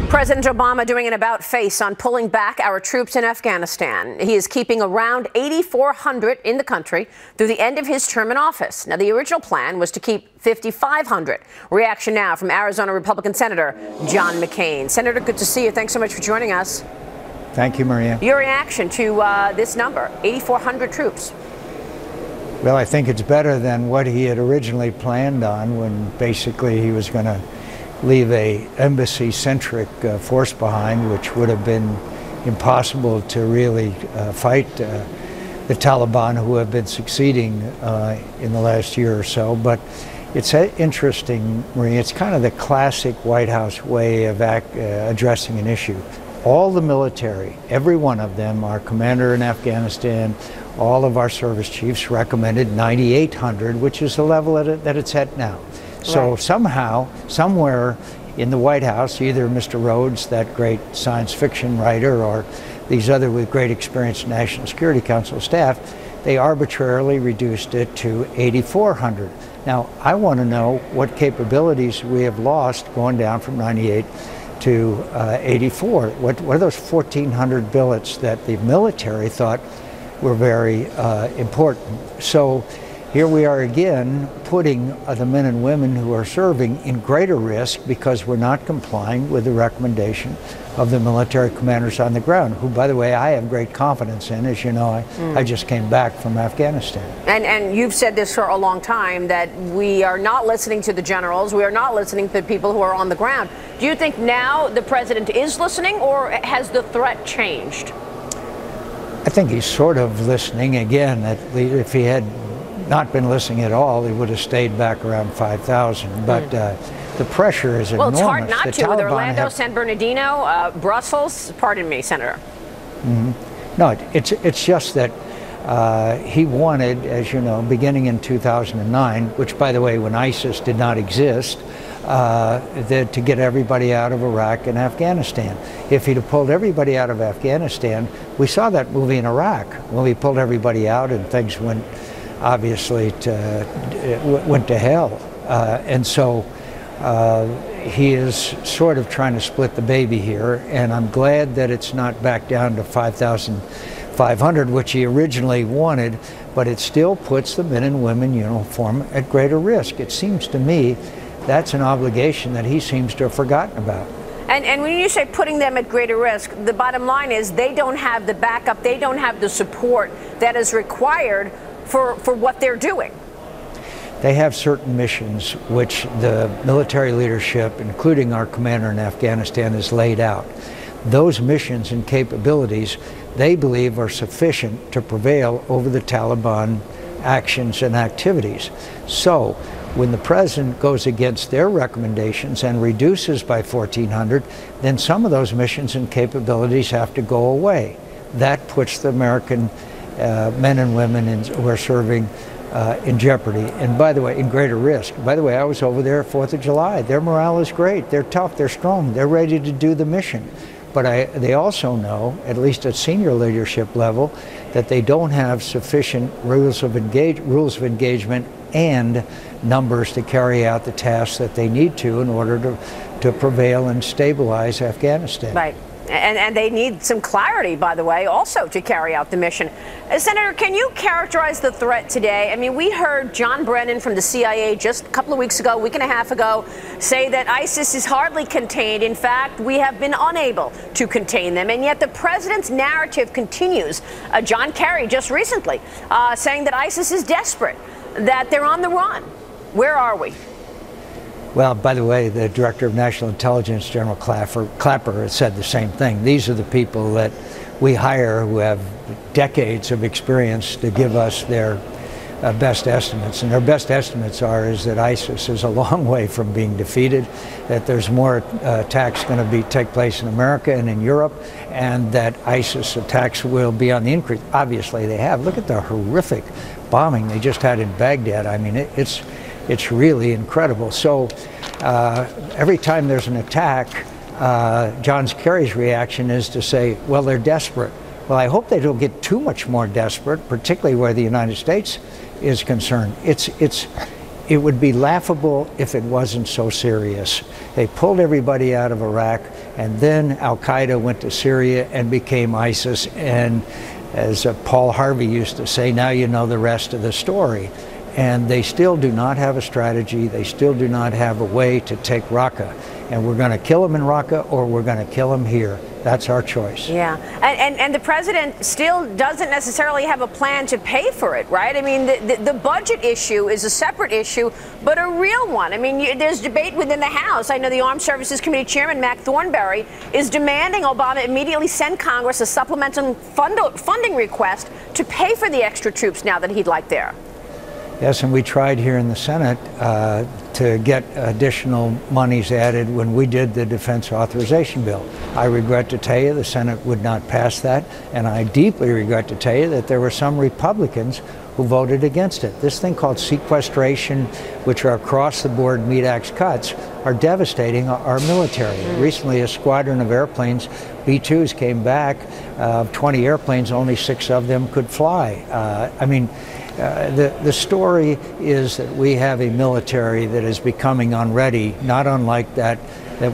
President Obama doing an about-face on pulling back our troops in Afghanistan. He is keeping around 8,400 in the country through the end of his term in office. Now, the original plan was to keep 5,500. Reaction now from Arizona Republican Senator John McCAIN. Senator, good to see you. Thanks so much for joining us. Thank you, Maria. Your reaction to this number, 8,400 troops. Well, I think it's better than what he had originally planned on, when basically he was going to leave a embassy-centric force behind, which would have been impossible to really fight the Taliban, who have been succeeding in the last year or so. But it's interesting, Maria, it's kind of the classic White House way of addressing an issue. All the military, every one of them, our commander in Afghanistan, all of our service chiefs recommended 9,800, which is the level that it's at now. So right. Somehow, somewhere in the White House, either Mr. Rhodes, that great science fiction writer, or these other with great experience in National Security Council staff, they arbitrarily reduced it to 8,400. Now, I want to know what capabilities we have lost going down from 98 to 84. What are those 1,400 billets that the military thought were very important? So here we are again, putting the men and women who are serving in greater risk because we're not complying with the recommendation of the military commanders on the ground, who, by the way, I have great confidence in. As you know, I just came back from Afghanistan. And you've said this for a long time, that we are not listening to the generals, we are not listening to the people who are on the ground. Do you think now the president is listening, or has the threat changed? I think he's sort of listening. Again, if he had not been listening at all, he would have stayed back around 5,000. But the pressure is enormous. Well, it's hard not to with Orlando, San Bernardino, Brussels. Pardon me, Senator. No, it's just that he wanted, as you know, beginning in 2009, which, by the way, when ISIS did not exist, to get everybody out of Iraq and Afghanistan. If he'd have pulled everybody out of Afghanistan, we saw that movie in Iraq. Well, he pulled everybody out and things went, obviously, went to hell. And so he is sort of trying to split the baby here, and I'm glad that it's not back down to 5,500, which he originally wanted, but it still puts the men and women in uniform at greater risk. It seems to me that's an obligation that he seems to have forgotten about. And when you say putting them at greater risk, the bottom line is they don't have the backup, they don't have the support that is required for what they're doing. They have certain missions which the military leadership, including our commander in Afghanistan, has laid out. Those missions and capabilities, they believe, are sufficient to prevail over the Taliban actions and activities. So when the president goes against their recommendations and reduces by 1,400, then some of those missions and capabilities have to go away. That puts the American men and women who are serving in jeopardy, and by the way, in greater risk. By the way, I was over there 4th of July. Their morale is great. They're tough. They're strong. They're ready to do the mission. But they also know, at least at senior leadership level, that they don't have sufficient rules of engagement and numbers to carry out the tasks that they need to in order to prevail and stabilize Afghanistan. Right. And they need some clarity, by the way, also to carry out the mission. Senator, can you characterize the threat today? I mean, we heard John Brennan from the CIA just a couple of weeks ago, week and a half ago, say that ISIS is hardly contained. In fact, we have been unable to contain them. And yet the president's narrative continues. John Kerry just recently saying that ISIS is desperate, that they're on the run. Where are we? Well, by the way, the Director of National Intelligence, General Clapper, has said the same thing. These are the people that we hire who have decades of experience to give us their best estimates. And their best estimates is that ISIS is a long way from being defeated, that there's more attacks going to take place in America and in Europe, and that ISIS attacks will be on the increase. Obviously, they have. Look at the horrific bombing they just had in Baghdad. I mean, it's really incredible. So every time there's an attack, John Kerry's reaction is to say, well, they're desperate. Well, I hope they don't get too much more desperate, particularly where the United States is concerned. It would be laughable if it wasn't so serious. They pulled everybody out of Iraq, And then Al-Qaeda went to Syria and became ISIS. And as Paul Harvey used to say, now you know the rest of the story. And they still do not have a strategy. They still do not have a way to take Raqqa. And we're going to kill them in Raqqa, or we're going to kill them here. That's our choice. Yeah, and the president still doesn't necessarily have a plan to pay for it, right? I mean, the budget issue is a separate issue, but a real one. I mean, there's debate within the House. I know the Armed Services Committee Chairman, Mac Thornberry, is demanding Obama immediately send Congress a supplemental funding request to pay for the extra troops now that he'd like there. Yes, and we tried here in the Senate to get additional monies added when we did the defense authorization bill. I regret to tell you the Senate would not pass that, and I deeply regret to tell you that there were some Republicans who voted against it. This thing called sequestration, which are across-the-board meat axe cuts, are devastating our military. Recently, a squadron of airplanes, B-2s, came back. 20 airplanes, only 6 of them could fly. The story is that we have a military that is becoming unready, not unlike that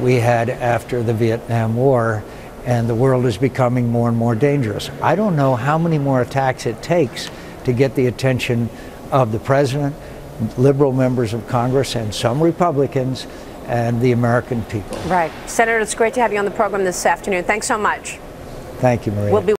we had after the Vietnam War, and the world is becoming more and more dangerous. I don't know how many more attacks it takes to get the attention of the president, liberal members of Congress, and some Republicans, and the American people. Right. Senator, it's great to have you on the program this afternoon. Thanks so much. Thank you, Maria.